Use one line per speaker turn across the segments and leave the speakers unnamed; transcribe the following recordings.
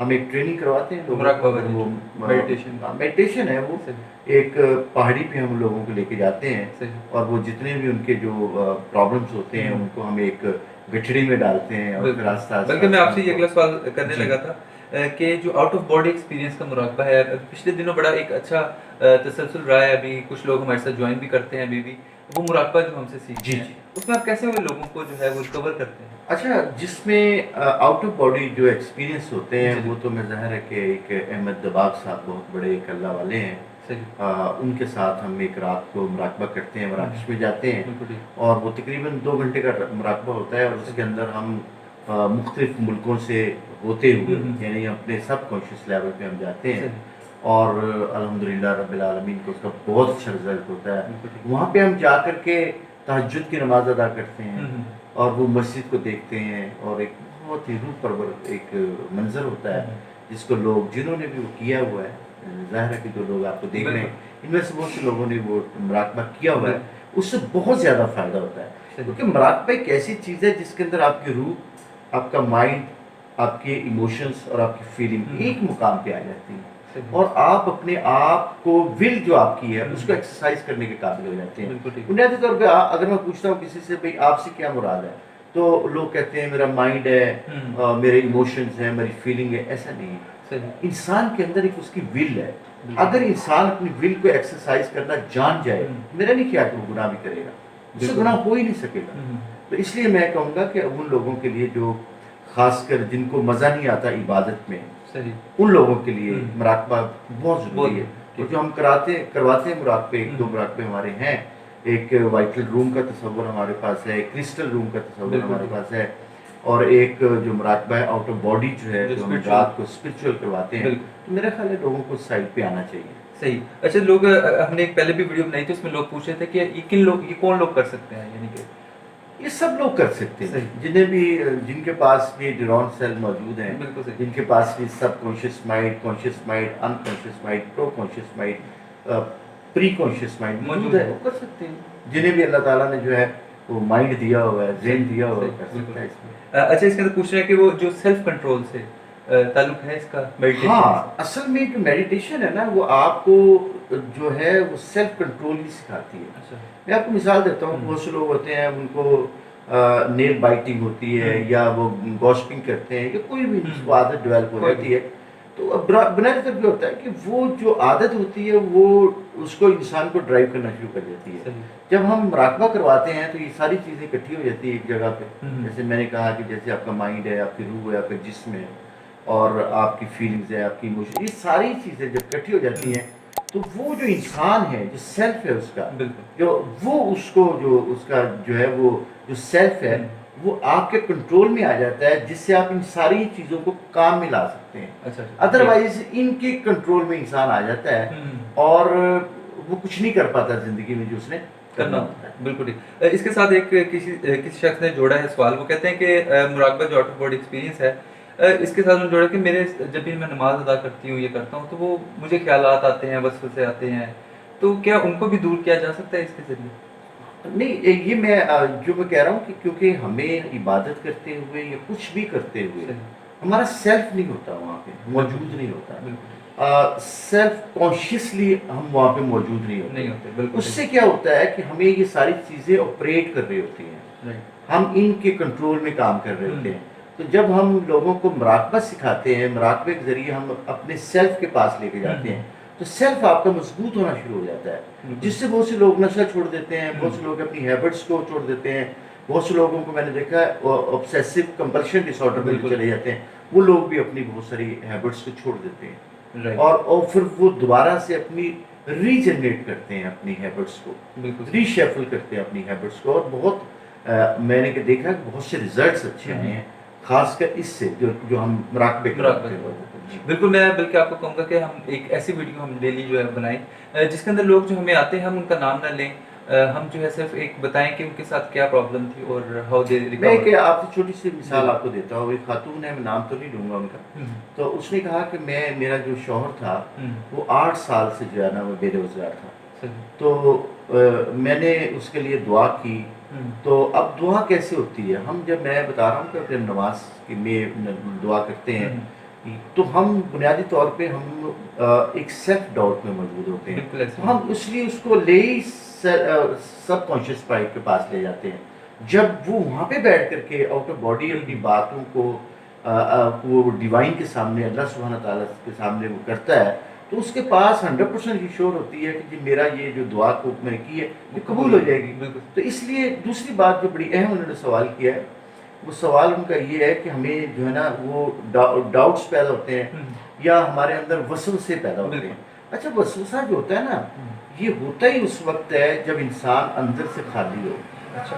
ہم ایک ٹریننگ کرواتے ہیں لوگوں کو،
مراقبہ
اگر وہ
میڈیٹیشن
میڈیٹیشن ہے، وہ
صحیح
ایک پہاڑی پہ ہم لوگوں کو لے کے جاتے ہیں،
صحیح
اور وہ جتنے بھی ان کے جو پرابلمس ہوتے ہیں ان کو ہم ایک گٹھڑی میں ڈالتے ہیں، اور پھر آہستہ آہستہ
بلکہ میں آپ سے یہ
ان
اگلا
کو-
سوال کرنے
جی
لگا تھا کہ جو آؤٹ آف باڈی ایکسپیرینس کا مراقبہ ہے، پچھلے دنوں بڑا ایک اچھا تسلسل رہا ہے، ابھی کچھ لوگ ہمارے ساتھ جوائن بھی کرتے ہیں ابھی بھی، وہ مراقبہ جو ہم سے سیکھتے
جی
ہیں،
جی
اس میں آپ کیسے وہ لوگوں کو جو ہے وہ ریکور کرتے ہیں؟
اچھا، جس میں آؤٹ آف باڈی جو ایکسپیرینس ہوتے ہیں
جی جی
وہ تو میں ظاہر ہے کہ ایک احمد دباغ صاحب بہت بڑے ایک اللہ والے ہیں،
صحیح
ان کے ساتھ ہم ایک رات کو مراقبہ کرتے ہیں، مراکش میں جاتے ہیں،
بالکل ٹھیک
اور وہ تقریباً 2 گھنٹے کا مراقبہ ہوتا ہے، اور اس کے اندر ہم مختلف ملکوں سے ہوتے ہوئے یعنی اپنے سب کانشیس لیول پہ ہم جاتے ہیں،
صحیح
اور الحمدللہ رب العالمین کو اس کا بہت اچھا رزلٹ ہوتا ہے۔
بالکل ٹھیک
وہاں پہ ہم جا کر کے تہجد کی نماز ادا کرتے ہیں،
ہوں
اور وہ مسجد کو دیکھتے ہیں، اور ایک بہت ہی روح پرور ایک منظر ہوتا ہے جس کو لوگ جنہوں نے بھی وہ کیا ہوا ہے، ظاہر ہے کہ جو لوگ آپ کو دیکھ رہے ہیں ان میں سے بہت سے لوگوں نے وہ مراقبہ کیا ہوا ہے، اس سے بہت زیادہ فائدہ ہوتا ہے، کیونکہ مراقبہ ایک ایسی چیز ہے جس کے اندر آپ کی روح، آپ کا مائنڈ، آپ کے ایموشنز اور آپ کی فیلنگ ایک مقام پہ آ جاتی ہیں، اور آپ اپنے آپ کو ول جو آپ کی ہے اس کو ایکسرسائز کرنے کے قابل ہو جاتے ہیں۔
بالکل ٹھیک
بنیادی طور پہ اگر میں پوچھتا ہوں کسی سے بھئی آپ سے کیا مراد ہے، تو لوگ کہتے ہیں میرا مائنڈ ہے، میرے ایموشنز ہیں، میری فیلنگ ہے۔ ایسا نہیں ہے،
صحیح
انسان کے اندر ایک اس کی ول ہے، اگر انسان اپنی ول کو ایکسرسائز کرنا جان جائے، میرا نہیں کیا کہ وہ گناہ بھی کرے گا، اس سے گناہ ہو ہی نہیں سکے گا۔ تو اس لیے میں کہوں گا کہ ان لوگوں کے لیے جو خاص کر جن کو مزہ نہیں آتا عبادت میں،
صحیح
ان لوگوں کے لیے مراقبہ بہت ضروری ہے، اور جو ہم کرواتے ہیں مراقبے، ایک دو مراقبے ہمارے ہیں، ایک وائٹل روم کا تصور ہمارے پاس ہے، ایک کرسٹل روم کا تصور ہمارے پاس ہے، اور ایک جو مراقبہ ہے آؤٹ آف باڈی جو ہے، جو ہم رات کو اسپرچل کرواتے ہیں، تو میرا خیال ہے لوگوں کو اس سائڈ پہ آنا چاہیے۔
صحیح۔ اچھا، لوگ ہم نے ایک پہلے بھی ویڈیو بنائی تھی، اس میں لوگ پوچھ رہے تھے کہ یہ کون لوگ کر سکتے ہیں، یعنی کہ
یہ سب لوگ کر سکتے ہیں، جن کے پاس بھی ڈیورون سیل موجود ہیں،
بالکل صحیح
جن کے پاس بھی سب کانشیس مائنڈ، کانشیس مائنڈ، ان کانشیس مائنڈ، پرو کانشیس مائنڈ، پری کانشیس مائنڈ موجود ہے، وہ کر سکتے ہیں۔ جنہیں بھی اللہ تعالیٰ نے جو ہے وہ مائنڈ دیا ہوا ہے، ذہن دیا ہوا ہے، کر سکتا ہے اس میں۔
اچھا، اس کے اندر پوچھ رہے ہیں کہ وہ جو سیلف کنٹرول سے تعلق ہے اس کا میڈیٹیشن؟
ہاں، اصل میں جو میڈیٹیشن ہے نا، وہ آپ کو جو ہے وہ سیلف کنٹرول ہی سکھاتی ہے۔
اچھا
میں آپ کو مثال دیتا ہوں، بہت سے لوگ ہوتے ہیں ان کو نیل بائٹنگ ہوتی ہے، یا وہ گوسپنگ کرتے ہیں، یا کوئی بھی اس کو عادت ڈیولپ ہو جاتی ہے، تو بنیادی طور پہ ہوتا ہے کہ وہ جو عادت ہوتی ہے وہ اس کو انسان کو ڈرائیو کرنا شروع کر دیتی ہے۔ جب ہم مراقبہ کرواتے ہیں تو یہ ساری چیزیں اکٹھی ہو جاتی ہے ایک جگہ پہ، جیسے میں نے کہا کہ جیسے آپ کا مائنڈ ہے، آپ کی روح ہے، آپ کا جسم ہے، اور آپ کی فیلنگز ہے، آپ کی ایموشن، یہ ساری چیزیں جب اکٹھی ہو جاتی ہیں تو وہ جو انسان ہے، جو سیلف ہے اس کا، جو وہ اس کو جو ہے وہ جو سیلف ہے وہ آپ کے کنٹرول میں آ جاتا ہے، جس سے آپ ان ساری چیزوں کو کام میں لا سکتے ہیں۔ ادروائز ان کے کنٹرول میں انسان آ جاتا ہے، اور وہ کچھ نہیں کر پاتا زندگی میں جو اس نے کرنا ہوتا ہے۔
بالکل ٹھیک۔ اس کے ساتھ ایک کسی شخص نے جوڑا ہے سوال، وہ کہتے ہیں کہ مراقبہ جو آؤٹ آف باڈی ایکسپیرینس ہے، اس کے ساتھ انہوں نے جوڑا کہ میرے جب بھی میں نماز ادا کرتی ہوں، یہ کرتا ہوں، تو وہ مجھے خیالات آتے ہیں، وسوسے آتے ہیں، تو کیا ان کو بھی دور کیا جا سکتا ہے اس کے ذریعے؟
نہیں، یہ میں کہہ رہا ہوں کہ کیونکہ ہمیں عبادت کرتے ہوئے یا کچھ بھی کرتے ہوئے ہمارا سیلف نہیں ہوتا، وہاں پہ موجود نہیں ہوتا، سیلف کانشیسلی ہم وہاں پہ موجود نہیں ہوتے۔ اس سے کیا ہوتا ہے کہ ہمیں یہ ساری چیزیں آپریٹ کر رہی ہوتی ہیں، ہم ان کے کنٹرول میں کام کر رہے ہوتے ہیں۔ تو جب ہم لوگوں کو مراقبہ سکھاتے ہیں، مراقبے کے ذریعے ہم اپنے سیلف کے پاس لے کے جاتے ہیں، تو سیلف آپ کا مضبوط ہونا شروع ہو جاتا ہے، جس سے بہت سے لوگ نشہ چھوڑ دیتے ہیں، بہت سے لوگ اپنی ہیبٹس کو چھوڑ دیتے ہیں، بہت سے لوگوں کو میں نے دیکھا ہے obsessive compulsion disorder میں چلے جاتے ہیں، وہ لوگ بھی اپنی بہت ساری ہیبٹس کو چھوڑ دیتے ہیں، اور پھر وہ دوبارہ سے اپنی ریجنریٹ کرتے ہیں اپنی ہیبٹس کو، ری شیفل کرتے ہیں اپنی ہیبٹس کو، اور بہت میں نے دیکھا کہ بہت سے ریزلٹس اچھے آئے ہیں، خاص کر اس سے جو ہم مراقبے کرتے ہیں۔
بالکل، میں بلکہ آپ کو کہوں گا کہ ہم ایک ایسی ویڈیو ہم ڈیلی جو ہے بنائیں جس کے اندر لوگ جو ہمیں آتے ہیں ہم ان کا نام نہ لیں، ہم جو ہے صرف ایک بتائیں کہ ان کے ساتھ کیا پرابلم تھی اور ہاؤ دے ریکور۔
میں کہ آپ سے چھوٹی سی مثال آپ کو دیتا ہوں، ایک خاتون ہے، میں نام تو نہیں لوں گا ان کا، تو اس نے کہا کہ میرا جو شوہر تھا وہ 8 سال سے جو ہے نا وہ بے روزگار تھا، تو میں نے اس کے لیے دعا کی۔ تو اب دعا کیسے ہوتی ہے، میں بتا رہا ہوں کہ اپنے نماز میں دعا کرتے ہیں، تو ہم بنیادی طور پہ ہم ایک سیلف ڈاؤٹ میں موجود ہوتے ہیں،
بالکل ایسے
تو ہم اس لیے اس کو لے ہی سب کانشیس مائنڈ کے پاس لے جاتے ہیں. جب وہ وہاں پہ بیٹھ کر کے آؤٹ آف باڈی اپنی باتوں کو وہ ڈیوائن کے سامنے، اللہ سبحانہ تعالیٰ کے سامنے وہ کرتا ہے، تو اس کے پاس 100% شور ہوتی ہے کہ جی میرا یہ جو دعا کو میں کی ہے یہ قبول ہو جائے گی.
بالکل
تو اس لیے دوسری بات جو بڑی اہم انہوں نے سوال کیا ہے، وہ سوال ان کا یہ ہے کہ ہمیں جو ہے نا وہ ڈاؤٹس پیدا ہوتے ہیں یا ہمارے اندر وسوسے پیدا ہوتے ہیں. اچھا وسوسہ جو ہوتا ہے نا یہ ہوتا ہی اس وقت ہے جب انسان اندر سے خالی ہو،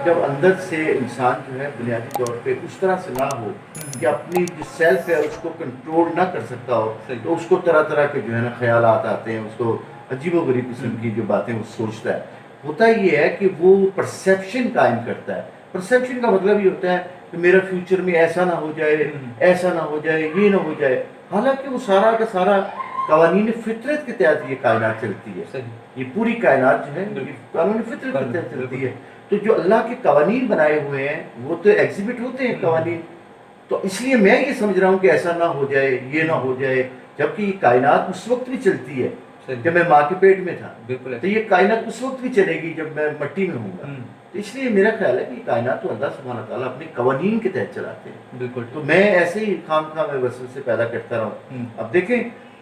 جب اندر سے انسان جو ہے بنیادی طور پہ اس طرح سے نہ ہو کہ اپنی جو سیلف ہے اس کو کنٹرول نہ کر سکتا ہو، تو اس کو طرح طرح کے جو ہے نا خیالات آتے ہیں، اس کو عجیب و غریب قسم کی جو باتیں وہ سوچتا ہے. ہوتا یہ ہے کہ وہ پرسیپشن قائم کرتا ہے. پرسیپشن کا مطلب یہ ہوتا ہے کہ میرا فیوچر میں ایسا نہ ہو جائے، ایسا نہ ہو جائے، یہ نہ ہو جائے، حالانکہ وہ سارا کا سارا قوانین فطرت کے تحت یہ کائنات چلتی ہے. یہ پوری کائنات جو ہے یہ قانون فطرت کے تحت چلتی ہے. تو جو اللہ کے قوانین بنائے ہوئے ہیں وہ تو ایگزیبٹ ہوتے ہیں قوانین. تو اس لیے میں یہ سمجھ رہا ہوں کہ ایسا نہ ہو جائے، یہ نہ ہو جائے، جبکہ یہ کائنات اس وقت بھی چلتی ہے جب میں ماں کے پیٹ میں تھا، تو یہ کائنات اس وقت بھی چلے گی جب میں مٹی میں ہوں گا. تو اس لیے میرا خیال ہے کہ کائنات تو اللہ سبحانہ تعالیٰ اپنے قوانین کے تحت چلاتے ہیں.
بالکل.
تو میں ایسے ہی خام خواہ میں وسوسے پیدا کرتا رہا ہوں. اب دیکھیں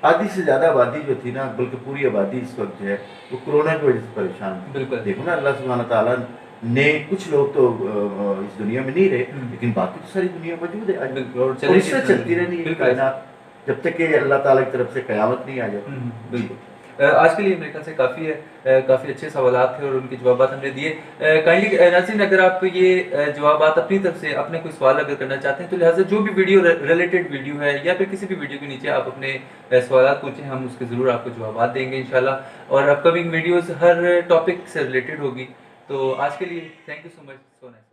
آدھی سے زیادہ آبادی جو تھی نا، بلکہ پوری آبادی اس وقت جو ہے وہ کرونا کی وجہ سے پریشان تھی.
بالکل.
دیکھو نا اللہ سبحانہ تعالیٰ نے کچھ لوگ تو اس دنیا میں نہیں رہے، لیکن باقی تو ساری دنیا موجود ہے آج، اور اس سے چلتی رہنی ہے کائنات جب تک کہ اللہ تعالیٰ کی طرف سے قیامت نہیں آ جاتی.
بالکل. آج کے لیے میرے خیال سے کافی ہے، کافی اچھے سوالات تھے اور ان کے جوابات ہم نے دیے. کائنڈلی ناظرین اگر آپ یہ جوابات اپنی طرف سے اپنے کوئی سوال اگر کرنا چاہتے ہیں تو لہٰذا جو بھی ویڈیو ریلیٹڈ ویڈیو ہے یا پھر کسی بھی ویڈیو کے نیچے آپ اپنے سوالات پوچھیں، ہم اس کے ضرور آپ کو جوابات دیں گے انشاءاللہ. اور اپ کمنگ ویڈیوز ہر ٹاپک سے ریلیٹڈ ہوگی. تو آج کے لیے thank you so much. So nice.